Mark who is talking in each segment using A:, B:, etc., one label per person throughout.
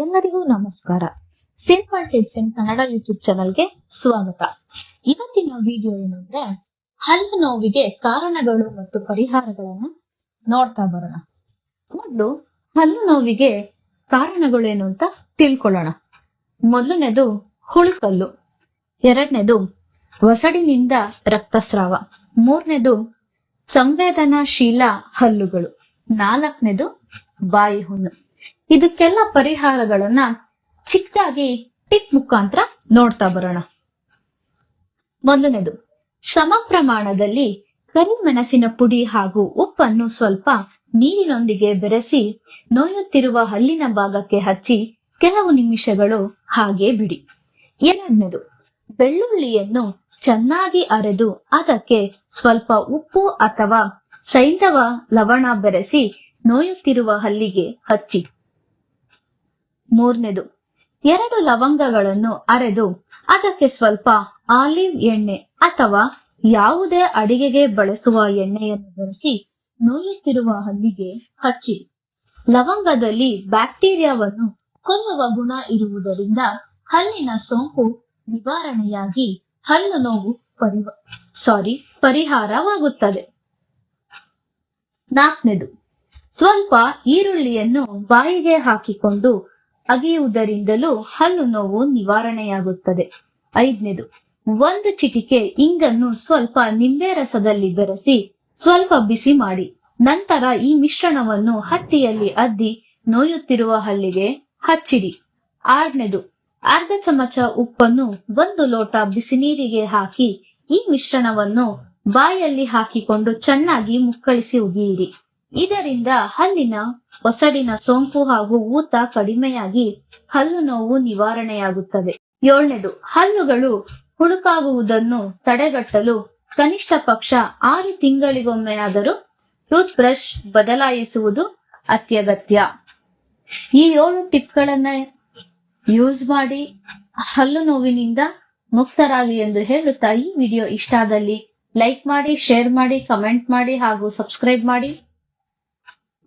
A: ಎಲ್ಲರಿಗೂ ನಮಸ್ಕಾರ. Simple tips ಇನ್ Kannada YouTube ಚಾನಲ್ಗೆ ಸ್ವಾಗತ. ಇವತ್ತಿನ ವಿಡಿಯೋ ಏನಂದ್ರೆ ಹಲ್ಲು ನೋವಿಗೆ ಕಾರಣಗಳು ಮತ್ತು ಪರಿಹಾರಗಳನ್ನು ನೋಡ್ತಾ ಬರೋಣ. ಮೊದಲು ಹಲ್ಲು ನೋವಿಗೆ ಕಾರಣಗಳೇನು ಅಂತ ತಿಳ್ಕೊಳ್ಳೋಣ. ಮೊದಲನೇದು ಹುಳುಕಲ್ಲು, ಎರಡನೇದು ಒಸಡಿನಿಂದ ರಕ್ತಸ್ರಾವ, ಮೂರನೇದು ಸಂವೇದನಾಶೀಲ ಹಲ್ಲುಗಳು, ನಾಲ್ಕನೇದು ಬಾಯಿ ಹುಣ್ಣು. ಇದಕ್ಕೆಲ್ಲ ಪರಿಹಾರಗಳನ್ನ ಚಿಕ್ಕದಾಗಿ ಟಿಪ್ ಮುಖಾಂತರ ನೋಡ್ತಾ ಬರೋಣ. ಮೊದಲನೇದು, ಸಮ ಪ್ರಮಾಣದಲ್ಲಿ ಕರಿಮೆಣಸಿನ ಪುಡಿ ಹಾಗೂ ಉಪ್ಪನ್ನು ಸ್ವಲ್ಪ ನೀರಿನೊಂದಿಗೆ ಬೆರೆಸಿ ನೋಯುತ್ತಿರುವ ಹಲ್ಲಿನ ಭಾಗಕ್ಕೆ ಹಚ್ಚಿ ಕೆಲವು ನಿಮಿಷಗಳು ಹಾಗೆ ಬಿಡಿ. ಎರಡನೇದು, ಬೆಳ್ಳುಳ್ಳಿಯನ್ನು ಚೆನ್ನಾಗಿ ಅರೆದು ಅದಕ್ಕೆ ಸ್ವಲ್ಪ ಉಪ್ಪು ಅಥವಾ ಸೈಂಧವ ಲವಣ ಬೆರೆಸಿ ನೋಯುತ್ತಿರುವ ಹಲ್ಲಿಗೆ ಹಚ್ಚಿ. ಮೂರನೇದು, 2 ಲವಂಗಗಳನ್ನು ಅರೆದು ಅದಕ್ಕೆ ಸ್ವಲ್ಪ ಆಲಿವ್ ಎಣ್ಣೆ ಅಥವಾ ಯಾವುದೇ ಅಡಿಗೆಗೆ ಬಳಸುವ ಎಣ್ಣೆಯನ್ನು ಬೆರೆಸಿ ನೋಯುತ್ತಿರುವ ಹಲ್ಲಿಗೆ ಹಚ್ಚಿ. ಲವಂಗದಲ್ಲಿ ಬ್ಯಾಕ್ಟೀರಿಯಾವನ್ನು ಕೊಲ್ಲುವ ಗುಣ ಇರುವುದರಿಂದ ಹಲ್ಲಿನ ಸೋಂಕು ನಿವಾರಣೆಯಾಗಿ ಹಲ್ಲು ನೋವು ಪರಿಹಾರವಾಗುತ್ತದೆ. ನಾಲ್ಕನೇದು, ಸ್ವಲ್ಪ ಈರುಳ್ಳಿಯನ್ನು ಬಾಯಿಗೆ ಹಾಕಿಕೊಂಡು ಅಗಿಯುವುದರಿಂದಲೂ ಹಲ್ಲು ನೋವು ನಿವಾರಣೆಯಾಗುತ್ತದೆ. ಐದನೇದು, 1 ಚಿಟಿಕೆ ಇಂಗನ್ನು ಸ್ವಲ್ಪ ನಿಂಬೆ ರಸದಲ್ಲಿ ಬೆರೆಸಿ ಸ್ವಲ್ಪ ಬಿಸಿ ಮಾಡಿ ನಂತರ ಈ ಮಿಶ್ರಣವನ್ನು ಹತ್ತಿಯಲ್ಲಿ ಅದ್ದಿ ನೋಯುತ್ತಿರುವ ಹಲ್ಲಿಗೆ ಹಚ್ಚಿಡಿ. ಆರನೇದು, ಅರ್ಧ ಚಮಚ ಉಪ್ಪನ್ನು 1 ಲೋಟ ಬಿಸಿ ನೀರಿಗೆ ಹಾಕಿ ಈ ಮಿಶ್ರಣವನ್ನು ಬಾಯಲ್ಲಿ ಹಾಕಿಕೊಂಡು ಚೆನ್ನಾಗಿ ಮುಕ್ಕಳಿಸಿ ಉಗಿಯಿರಿ. ಇದರಿಂದ ಹಲ್ಲಿನ ಒಸಡಿನ ಸೋಂಕು ಹಾಗೂ ಊತ ಕಡಿಮೆಯಾಗಿ ಹಲ್ಲು ನೋವು ನಿವಾರಣೆಯಾಗುತ್ತದೆ. ಏಳನೇದು, ಹಲ್ಲುಗಳು ಹುಳುಕಾಗುವುದನ್ನು ತಡೆಗಟ್ಟಲು ಕನಿಷ್ಠ ಪಕ್ಷ 6 ತಿಂಗಳಿಗೊಮ್ಮೆಯಾದರೂ ಟೂತ್ ಬ್ರಷ್ ಬದಲಾಯಿಸುವುದು ಅತ್ಯಗತ್ಯ. ಈ 7 ಟಿಪ್ಗಳನ್ನ ಯೂಸ್ ಮಾಡಿ ಹಲ್ಲು ನೋವಿನಿಂದ ಮುಕ್ತರಾಗಿ ಎಂದು ಹೇಳುತ್ತಾ, ಈ ವಿಡಿಯೋ ಇಷ್ಟ ಆದಲ್ಲಿ ಲೈಕ್ ಮಾಡಿ, ಶೇರ್ ಮಾಡಿ, ಕಮೆಂಟ್ ಮಾಡಿ ಹಾಗೂ ಸಬ್ಸ್ಕ್ರೈಬ್ ಮಾಡಿ.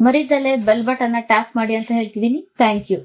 A: ಮರಿದಲ್ಲೇ ಬೆಲ್ ಬಟನ್ ಟ್ಯಾಪ್ ಮಾಡಿ ಅಂತ ಹೇಳ್ತಿದ್ದೀನಿ. Thank you.